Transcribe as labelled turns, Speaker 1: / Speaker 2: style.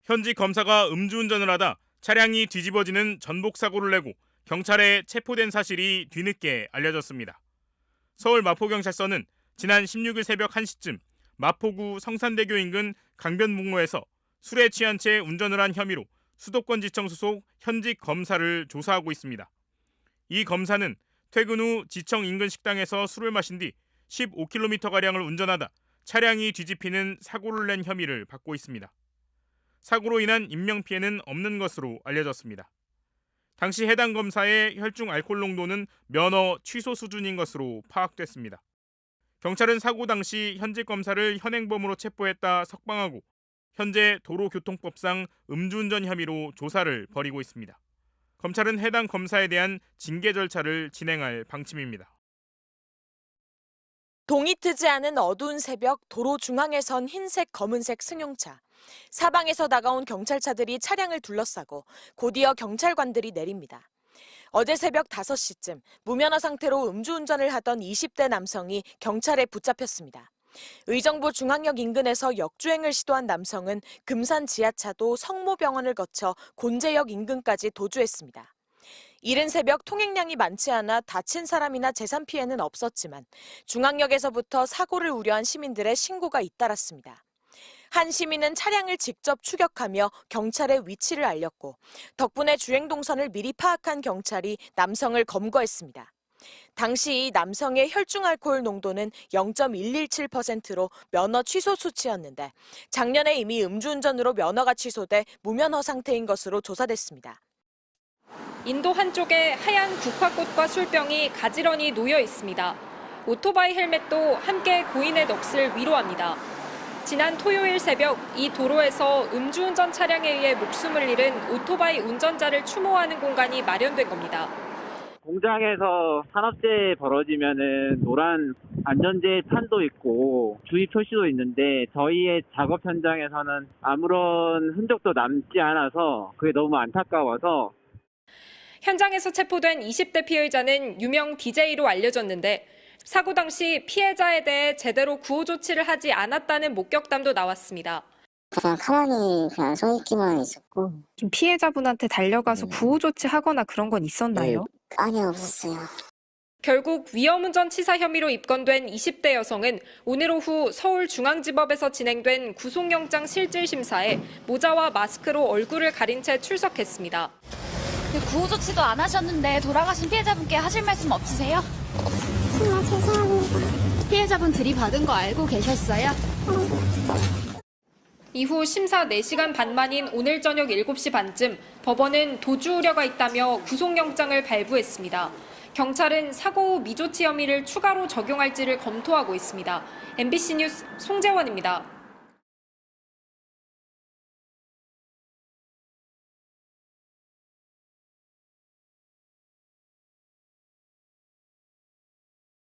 Speaker 1: 현직 검사가 음주운전을 하다 차량이 뒤집어지는 전복 사고를 내고 경찰에 체포된 사실이 뒤늦게 알려졌습니다. 서울 마포경찰서는 지난 16일 새벽 1시쯤 마포구 성산대교 인근 강변북로에서 술에 취한 채 운전을 한 혐의로 수도권지청 소속 현직 검사를 조사하고 있습니다. 이 검사는 퇴근 후 지청 인근 식당에서 술을 마신 뒤 15km가량을 운전하다 차량이 뒤집히는 사고를 낸 혐의를 받고 있습니다. 사고로 인한 인명피해는 없는 것으로 알려졌습니다. 당시 해당 검사의 혈중 알코올 농도는 면허 취소 수준인 것으로 파악됐습니다. 경찰은 사고 당시 현직 검사를 현행범으로 체포했다 석방하고 현재 도로교통법상 음주운전 혐의로 조사를 벌이고 있습니다. 검찰은 해당 검사에 대한 징계 절차를 진행할 방침입니다.
Speaker 2: 동이 트지 않은 어두운 새벽 도로 중앙에 선 흰색 검은색 승용차. 사방에서 다가온 경찰차들이 차량을 둘러싸고 곧이어 경찰관들이 내립니다. 어제 새벽 5시쯤 무면허 상태로 음주운전을 하던 20대 남성이 경찰에 붙잡혔습니다. 의정부 중앙역 인근에서 역주행을 시도한 남성은 금산 지하차도 성모병원을 거쳐 곤제역 인근까지 도주했습니다. 이른 새벽 통행량이 많지 않아 다친 사람이나 재산 피해는 없었지만 중앙역에서부터 사고를 우려한 시민들의 신고가 잇따랐습니다. 한 시민은 차량을 직접 추격하며 경찰에 위치를 알렸고 덕분에 주행 동선을 미리 파악한 경찰이 남성을 검거했습니다. 당시 이 남성의 혈중 알코올 농도는 0.117%로 면허 취소 수치였는데 작년에 이미 음주운전으로 면허가 취소돼 무면허 상태인 것으로 조사됐습니다.
Speaker 3: 인도 한쪽에 하얀 국화꽃과 술병이 가지런히 놓여 있습니다. 오토바이 헬멧도 함께 고인의 넋을 위로합니다. 지난 토요일 새벽 이 도로에서 음주운전 차량에 의해 목숨을 잃은 오토바이 운전자를 추모하는 공간이 마련된 겁니다.
Speaker 4: 공장에서 산업재해 벌어지면은 노란 안전제해 판도 있고 주의 표시도 있는데 저희의 작업 현장에서는 아무런 흔적도 남지 않아서 그게 너무 안타까워서
Speaker 3: 현장에서 체포된 20대 피해자는 유명 DJ로 알려졌는데 사고 당시 피해자에 대해 제대로 구호 조치를 하지 않았다는 목격담도 나왔습니다.
Speaker 5: 그냥 가만히 그냥 서 있기만 있었고.
Speaker 6: 좀 피해자분한테 달려가서 구호 조치하거나 그런 건 있었나요?
Speaker 5: 아니요, 없었어요.
Speaker 3: 결국 위험운전 치사 혐의로 입건된 20대 여성은 오늘 오후 서울중앙지법에서 진행된 구속영장 실질심사에 모자와 마스크로 얼굴을 가린 채 출석했습니다.
Speaker 7: 구호 조치도 안 하셨는데 돌아가신 피해자분께 하실 말씀 없으세요?
Speaker 5: 죄송합니다.
Speaker 7: 피해자분 들이받은 거 알고 계셨어요?
Speaker 3: 이후 심사 4시간 반 만인 오늘 저녁 7시 반쯤 법원은 도주 우려가 있다며 구속영장을 발부했습니다. 경찰은 사고 후 미조치 혐의를 추가로 적용할지를 검토하고 있습니다. MBC 뉴스 송재원입니다.